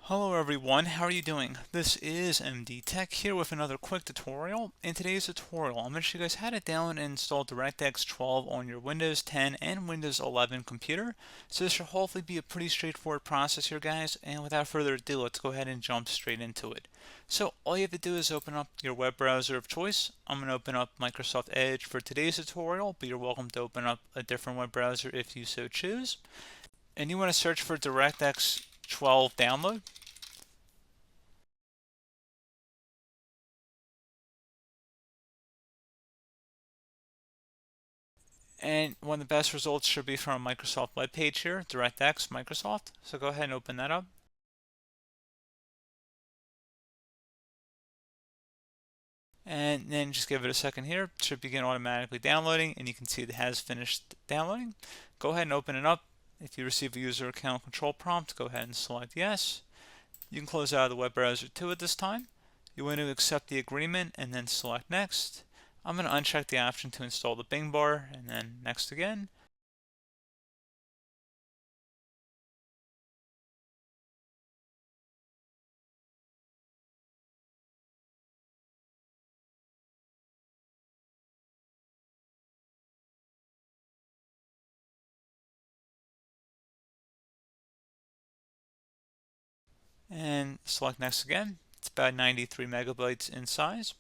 Hello everyone, how are you doing? This is MD Tech here with another quick tutorial. In today's tutorial, I'm going to show you guys how to download and install DirectX 12 on your Windows 10 and Windows 11 computer. So this should hopefully be a pretty straightforward process here, guys, and without further ado, let's go ahead and jump straight into it. So all you have to do is open up your web browser of choice. I'm going to open up Microsoft Edge for today's tutorial, but you're welcome to open up a different web browser if you so choose. And you want to search for DirectX 12 download. And one of the best results should be from a Microsoft web page here, DirectX Microsoft. So go ahead and open that up. And then just give it a second here. It should begin automatically downloading, and you can see it has finished downloading. Go ahead and open it up. If you receive a user account control prompt, go ahead and select yes. You can close out of the web browser too at this time. You want to accept the agreement and then select next. I'm going to uncheck the option to install the Bing bar and then next again. And select next again. It's about 93 megabytes in size.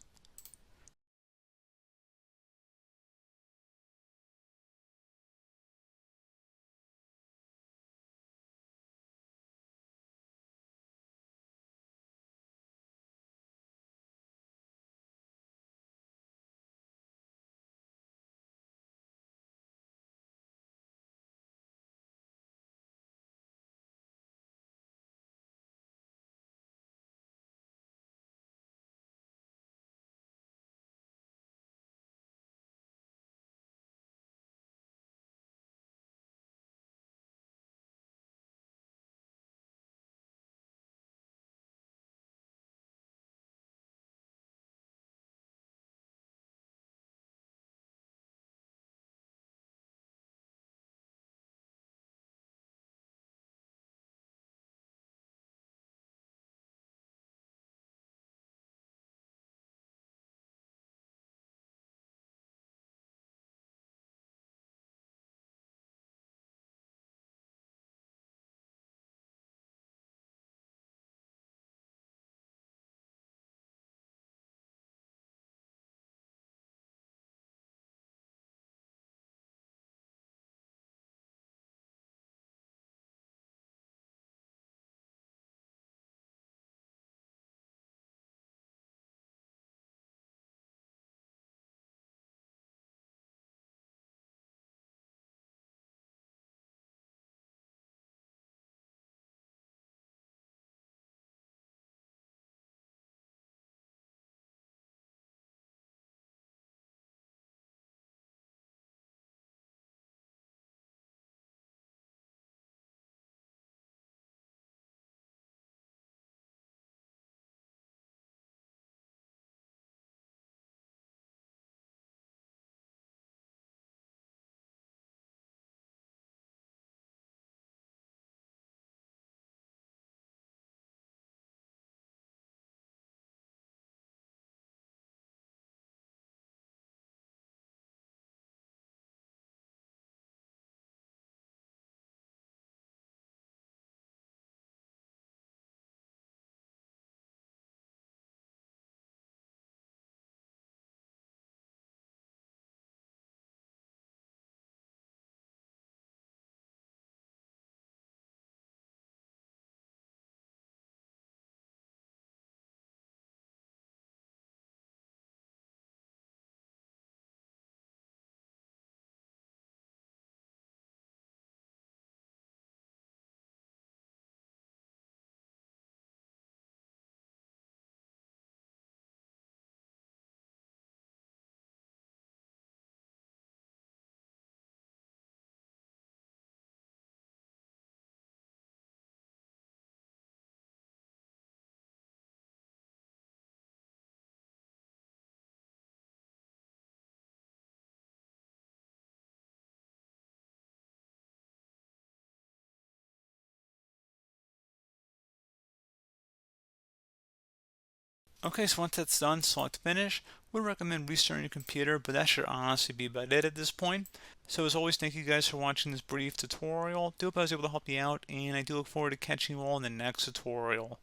Okay, so once that's done, select finish. Would recommend restarting your computer, but that should honestly be about it at this point. So as always, thank you guys for watching this brief tutorial. Do hope I was able to help you out, and I do look forward to catching you all in the next tutorial.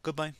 Goodbye.